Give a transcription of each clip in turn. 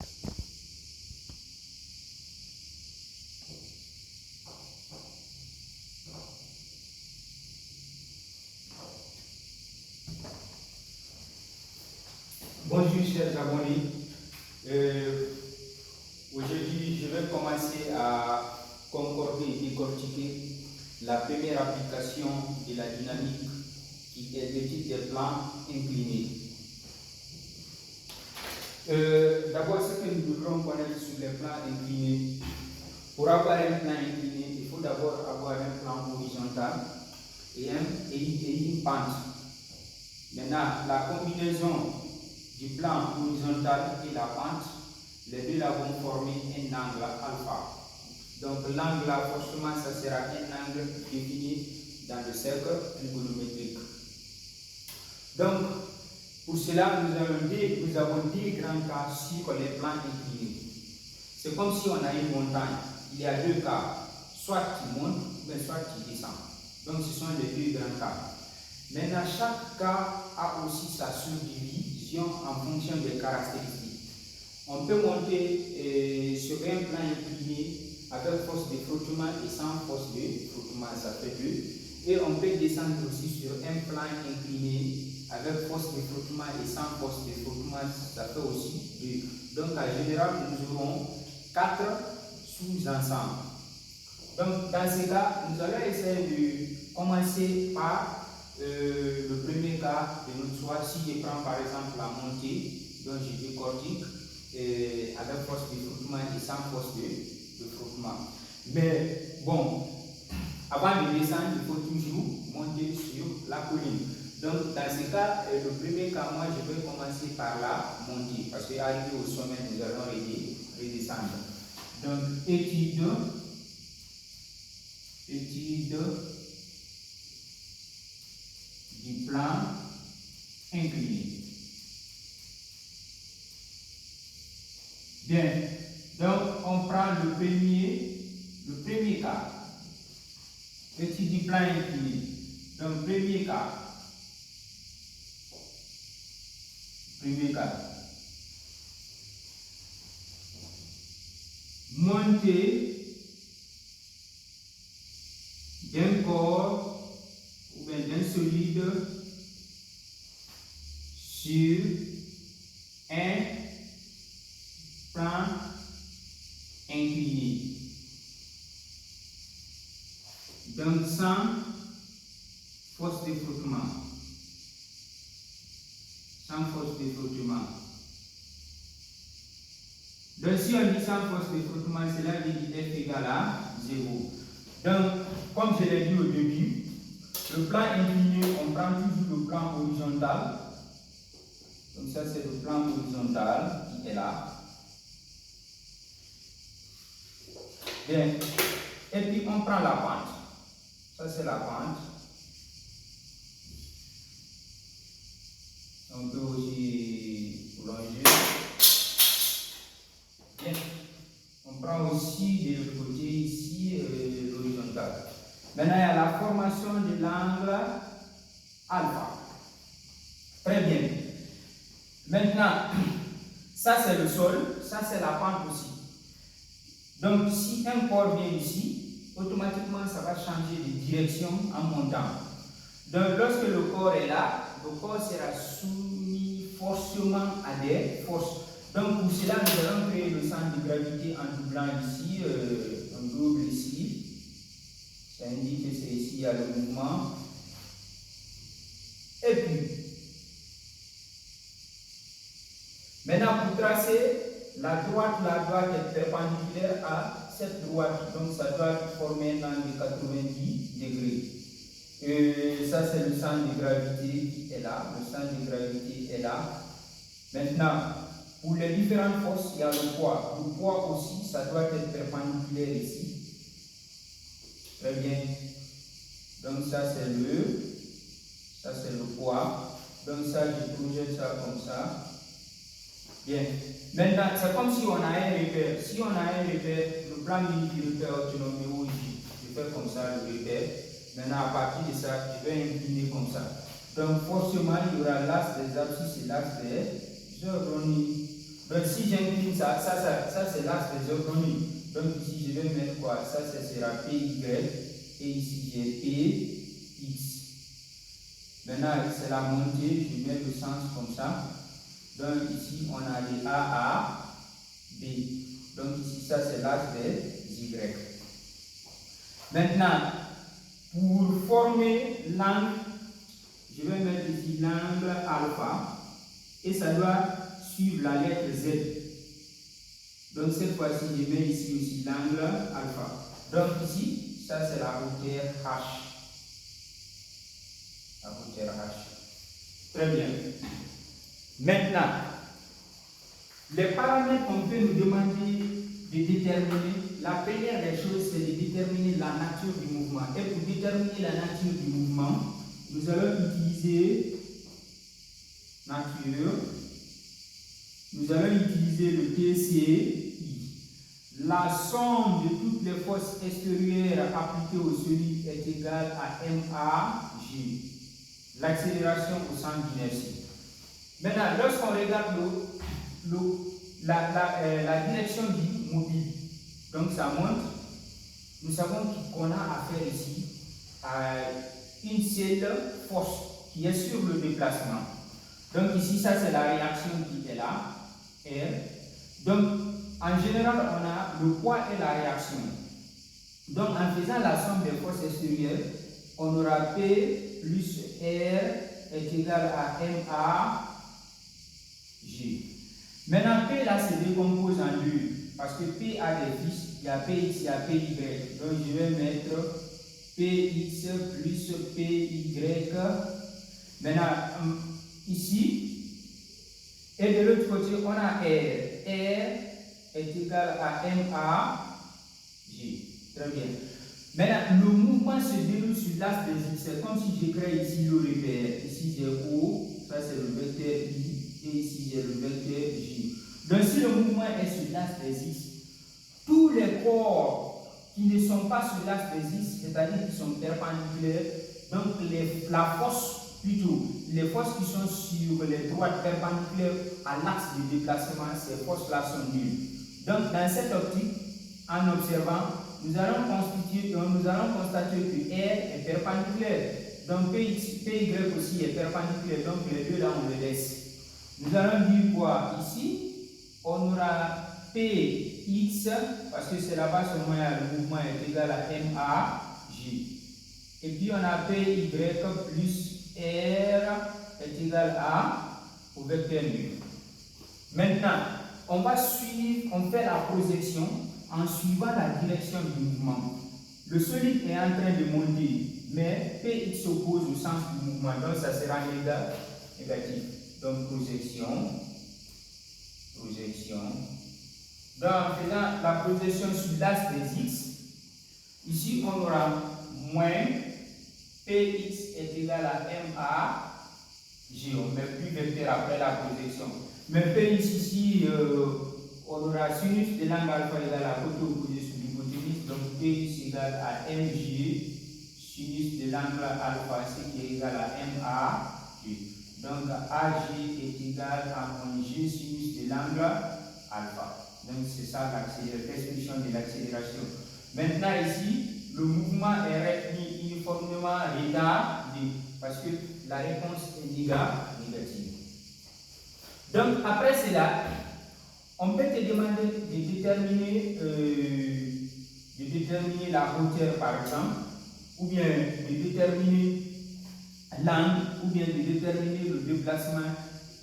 Bonjour chers abonnés, aujourd'hui je vais commencer à concorder et décortiquer la première application de la dynamique qui est l'étude des plans inclinés. D'abord, ce que nous devrons connaître sur les plans inclinés. Pour avoir un plan incliné, il faut d'abord avoir un plan horizontal et une pente. Maintenant, la combinaison du plan horizontal et la pente, les deux là vont former un angle alpha. Donc l'angle là, forcément, ça sera un angle défini dans le cercle trigonométrique. Donc, pour cela, nous avons deux grands cas sur les plans inclinés. C'est comme si on a une montagne. Il y a deux cas, soit qui monte, ou soit qui descend. Donc ce sont les deux grands cas. Maintenant, chaque cas a aussi sa subdivision en fonction des caractéristiques. On peut monter sur un plan incliné avec force de frottement et sans force de frottement, ça fait 2. Et on peut descendre aussi sur un plan incliné avec force de frottement et sans force de frottement, ça fait aussi 2. Donc en général, nous aurons 4 sous-ensembles. Donc dans ce cas, nous allons essayer de commencer par le premier cas de notre choix. Si je prends par exemple la montée, donc je décortique avec force de frottement et sans force de frottement. Mais bon, avant de descendre, il faut toujours monter sur la colline. Donc dans ce cas, le premier cas, moi je vais commencer par la montée, parce qu'arrivé au sommet, nous allons redescendre. Donc étude du plan incliné. Bien, donc on prend le premier cas, étude du plan incliné. Donc premier cas, montée d'un corps ou bien d'un solide sur un plan incliné. Donc sans force de frottement. Donc si on dit sans force de frottement, cela veut dire F égale à 0. Donc, comme je l'ai dit au début, le plan incliné, on prend toujours le plan horizontal. Donc ça c'est le plan horizontal qui est là. Bien. Et puis on prend la pente. Ça c'est la pente. On peut aussi prolonger. Bien. On prend aussi de l'autre côté ici l'horizontal. Maintenant il y a la formation de l'angle alpha. Très bien. Maintenant, ça c'est le sol, ça c'est la pente aussi. Donc si un corps vient ici, automatiquement ça va changer de direction en montant. Donc lorsque le corps est là, le corps sera soumis forcément à des forces. Donc pour cela, nous allons créer le centre de gravité en doublant ici, on double ici. Ça indique que c'est ici, il y a le mouvement. Et puis, maintenant pour tracer, la droite là doit être perpendiculaire à cette droite. Donc ça doit former un angle de 90 degrés. Ça c'est le centre de gravité qui est là. Le centre de gravité est là. Maintenant, pour les différentes forces, il y a le poids. Le poids aussi, ça doit être perpendiculaire ici. Très bien. Donc ça c'est le poids. Donc ça, je projette ça comme ça. Bien. Maintenant, c'est comme si on a un repère. Si on a un repère, le plan mini du repère autonome ici. Je fais comme ça le repère. Maintenant, à partir de ça, je vais incliner comme ça. Donc forcément, il y aura l'axe des abscisses et l'axe des oronies. Donc si j'incline ça c'est l'axe des orthogonales. Donc ici je vais mettre quoi? Ça sera PY et ici j'ai PX. Maintenant c'est la montée, je mets le sens comme ça. Donc ici on a les A, B. Donc ici ça c'est l'axe des Y. Maintenant pour former l'angle, je vais mettre ici l'angle alpha et ça doit suivre la lettre Z. Donc cette fois-ci, je mets ici aussi l'angle alpha. Donc ici, ça c'est la hauteur H. La hauteur H. Très bien. Maintenant, les paramètres qu'on peut nous demander de déterminer, la première des choses, c'est de déterminer la nature du mouvement. Et pour déterminer la nature du mouvement, nous allons utiliser nature. Nous allons utiliser le TCI. La somme de toutes les forces extérieures appliquées au solide est égale à MAG. L'accélération au centre d'inertie. Maintenant, lorsqu'on regarde la direction du mobile, donc ça montre, nous savons qu'on a affaire ici à une seule force qui est sur le déplacement. Donc ici, ça c'est la réaction qui est là, R. Donc en général, on a le poids et la réaction. Donc en faisant la somme des forces extérieures, on aura P plus R est égal à MAG. Maintenant, P là se décompose en deux, parce que P a des fixes, il y a PX, il y a PY. Donc je vais mettre PX plus PY. Maintenant, ici, et de l'autre côté, on a R. R est égal à MAG. Très bien. Maintenant, le mouvement se déroule sur l'axe des X. C'est comme si je crée ici le repère. Ici, j'ai O, ça c'est le vecteur I, et ici, j'ai le vecteur J. Donc, si le mouvement est sur l'axe des X, tous les corps qui ne sont pas sur l'axe des X, c'est-à-dire qui sont perpendiculaires, donc la force, plutôt, les forces qui sont sur les droites perpendiculaires à l'axe de déplacement, ces forces-là sont nulles. Donc, dans cette optique, en observant, nous allons constater que R est perpendiculaire. Donc, PY aussi est perpendiculaire. Donc, les deux là, on les laisse. Nous allons dire quoi ici? On aura PX, parce que c'est là-bas seulement le mouvement est égal à MAG. Et puis, on a PY plus R est égal à au vecteur nu. Maintenant, on va suivre, on fait la projection en suivant la direction du mouvement. Le solide est en train de monter, mais Px s'oppose au sens du mouvement, donc ça sera négatif. Donc projection. Donc en faisant la projection sur l'axe des X, ici on aura moins Px est égal à MAG. On ne met plus vecteur après la projection. Mais Px ici, on aura sinus de l'angle alpha égal à côté opposé sur l'hypoténuse. Donc Px égale à Mg, sinus de l'angle alpha, ce qui est égal à MAG. Donc AG est égal à moins G sinus de l'angle alpha. Donc c'est ça l'expression de l'accélération. Maintenant ici, le mouvement est retenu uniformément retardé parce que la réponse est négative. Donc après cela, on peut te demander de déterminer la hauteur par exemple, ou bien de déterminer l'angle, ou bien de déterminer le déplacement,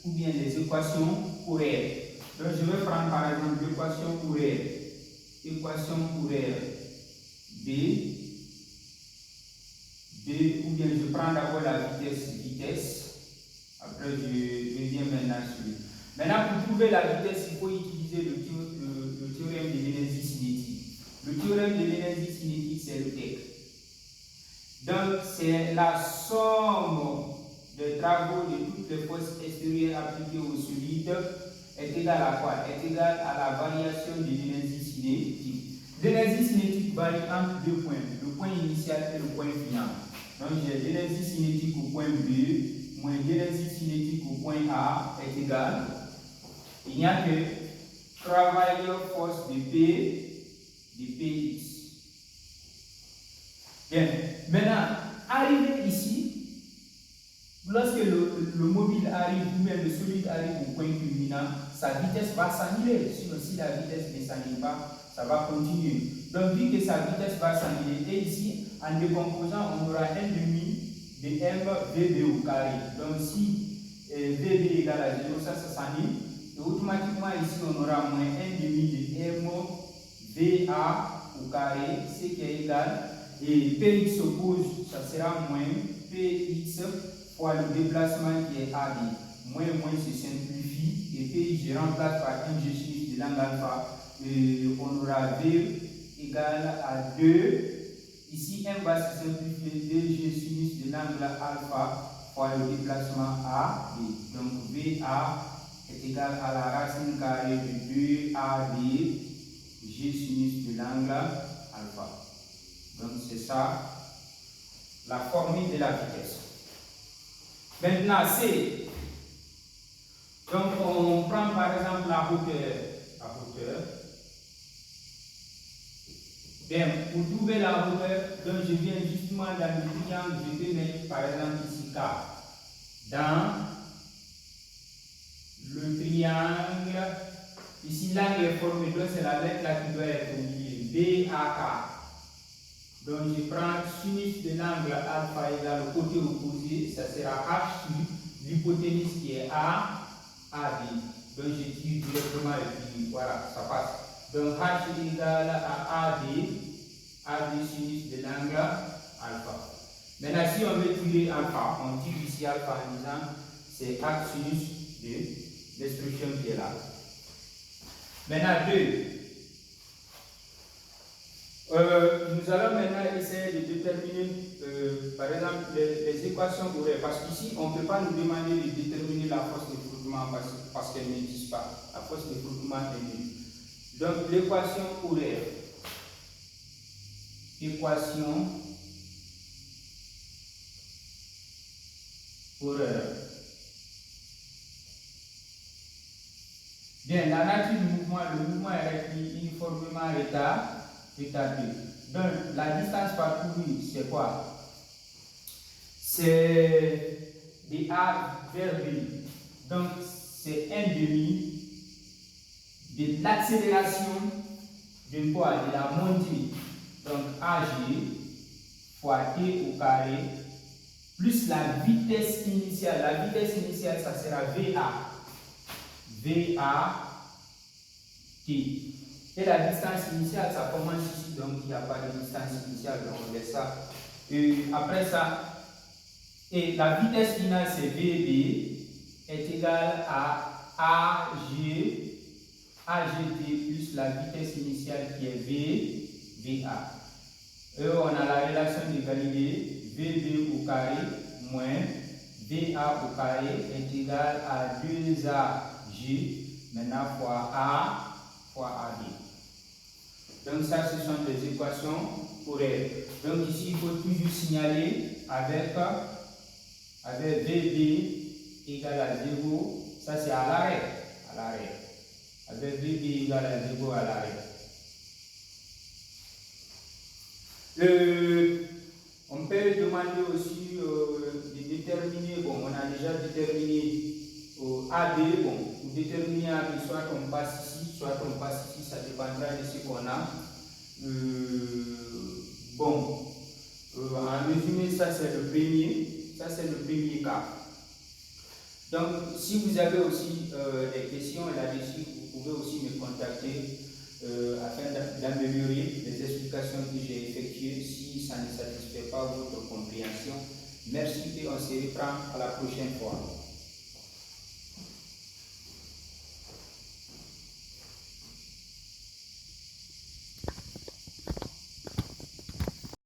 ou bien les équations horaires. Donc je vais prendre par exemple l'équation horaire. Équation horaire B, ou bien je prends d'abord la vitesse, après je viens maintenant sur. Maintenant, pour trouver la vitesse, il faut utiliser le théorème de l'énergie cinétique. Le théorème de l'énergie cinétique, c'est le TEC. Donc, c'est la somme des travaux de toutes les forces extérieures appliquées au solide est égale à quoi? Est égale à la variation de l'énergie cinétique. L'énergie cinétique varie entre deux points, le point initial et le point final. Donc, j'ai l'énergie cinétique au point B, moins l'énergie cinétique au point A est égale. Il n'y a que travailleur force de PX. Bien, maintenant, arrivé ici, lorsque le mobile arrive ou bien le solide arrive au point culminant, sa vitesse va s'annuler. Sinon, si la vitesse ne s'annule pas, ça va continuer. Donc, vu que sa vitesse va s'annuler, et ici, en décomposant, on aura 1 demi de mvb au carré. Donc, si vb égale à 0, ça s'annule. Et automatiquement, ici, on aura moins 1 demi de mva au carré, ce qui est égal. Et px s'oppose, ça sera moins px fois le déplacement qui est ad. Moins se simplifie. Et px, je remplace par un g sinus de l'angle alpha. On aura v égale à 2. Ici, m va se simplifier 2g sinus de l'angle alpha fois le déplacement ad. Donc, va est égal à la racine carrée de 2ad g sinus de l'angle alpha. Donc c'est ça la formule de la vitesse. Maintenant C. Donc on prend par exemple la hauteur. Bien, pour trouver la hauteur, donc je viens justement dans le triangle, je vais mettre par exemple ici K. Dans le triangle, ici l'angle est formé, donc c'est la lettre là qui doit être au milieu, BAK. Donc je prends sinus de l'angle alpha égale au côté opposé, ça sera H sur l'hypoténuse qui est AD. Donc je tire directement le fil, voilà, ça passe. Donc H égale à AD sinus de l'angle alpha. Maintenant si on veut tirer alpha, on tire ici alpha en disant c'est arc sinus de l'expression qui est là. Maintenant 2. Nous allons maintenant essayer de déterminer, par exemple, les équations horaires. Parce qu'ici, on ne peut pas nous demander de déterminer la force de frottement parce qu'elle n'existe pas. La force de frottement est nulle. Donc, l'équation horaire. Équation horaire. Bien, la nature du mouvement, le mouvement est réduit uniformément retardé. Donc, la distance parcourue, c'est quoi? C'est de A vers B. Donc, c'est 1/2 de l'accélération de quoi? De la montée. Donc, AG fois T au carré plus la vitesse initiale. La vitesse initiale, ça sera T. Et la distance initiale, ça commence ici, donc il n'y a pas de distance initiale, donc on laisse ça. Et après ça, et la vitesse finale, c'est VB, est égale à AGT plus la vitesse initiale qui est VA. Et on a la relation de Galilée, VB au carré moins VA au carré est égal à 2AG, maintenant fois A fois AD. Donc ça, ce sont des équations horaires. Donc ici, il faut toujours signaler avec VB égale à 0. Ça, c'est à l'arrêt. Avec VB égale à 0 à l'arrêt. On peut demander aussi de déterminer, bon, on a déjà déterminé AD, bon, pour déterminer AD, soit on passe ici, ça dépendra de ce qu'on a. En résumé, ça c'est le premier cas. Donc, si vous avez aussi des questions là-dessus, vous pouvez aussi me contacter afin d'améliorer les explications que j'ai effectuées si ça ne satisfait pas votre compréhension. Merci et on se reprend à la prochaine fois.